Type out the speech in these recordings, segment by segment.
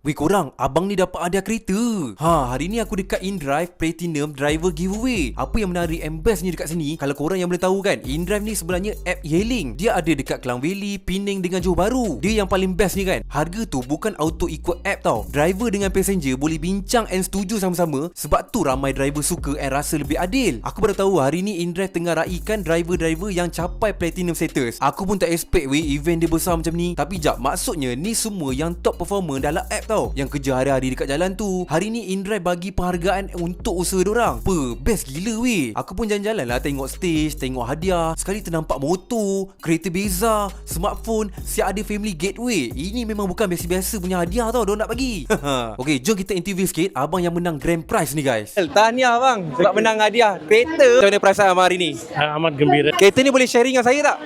Weh korang, abang ni dapat hadiah kereta. Hari ni aku dekat InDrive Platinum Driver Giveaway. Apa yang menarik and bestnya dekat sini, kalau korang yang boleh tahu kan, InDrive ni sebenarnya app e-hailing. Dia ada dekat Klang Valley, Penang dengan Johor Bahru. Dia yang paling best ni kan, harga tu bukan auto ikut app tau. Driver dengan passenger boleh bincang and setuju sama-sama. Sebab tu ramai driver suka and rasa lebih adil. Aku baru tahu hari ni InDrive tengah raikan driver-driver yang capai Platinum status. Aku pun tak expect weh event dia besar macam ni. Tapi jap, maksudnya ni semua yang top performer dalam app tau, yang kerja hari-hari dekat jalan tu. Hari ni InDrive bagi penghargaan untuk usaha diorang. Best gila weh. Aku pun jalan-jalan lah, tengok stage, tengok hadiah. Sekali ternampak motor, kereta beza, smartphone, siap ada family gateway. Ini memang bukan biasa-biasa punya hadiah tau diorang nak bagi. Okay, jom kita interview sikit abang yang menang grand prize ni guys. Tahniah bang sebab menang hadiah kereta. Macam mana perasaan abang hari ni? Amat gembira. Kereta ni boleh sharing dengan saya tak?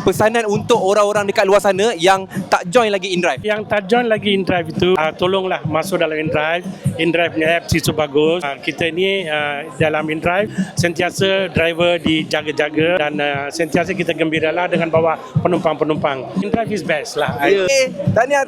Pesanan untuk orang-orang dekat luar sana yang tak join lagi InDrive. Yang tak join lagi InDrive itu, tolonglah masuk dalam InDrive. InDrive punya app itu bagus. Kita ni dalam InDrive sentiasa driver dijaga-jaga dan sentiasa kita gembiralah dengan bawa penumpang-penumpang. InDrive is best lah. Tahniah.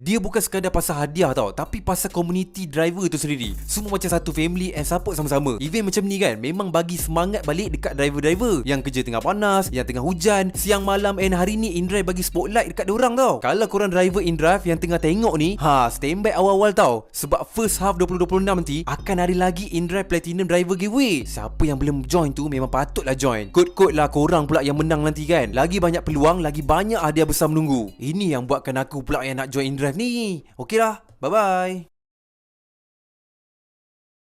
Dia bukan sekadar pasal hadiah tau, tapi pasal community driver tu sendiri. Semua macam satu family and support sama-sama. Event macam ni kan memang bagi semangat balik dekat driver-driver yang kerja tengah panas, yang tengah hujan, siang malam, and hari ni InDrive bagi spotlight dekat diorang tau. Kalau korang driver InDrive yang tengah tengok ni, stand by awal-awal tau. Sebab first half 2026 nanti akan ada lagi InDrive Platinum Driver Giveaway. Siapa yang belum join tu memang patutlah join. Kod-kod lah korang pula yang menang nanti kan. Lagi banyak peluang, lagi banyak hadiah besar menunggu. Ini yang buatkan aku pula yang nak join InDrive ni. Okey lah, bye-bye.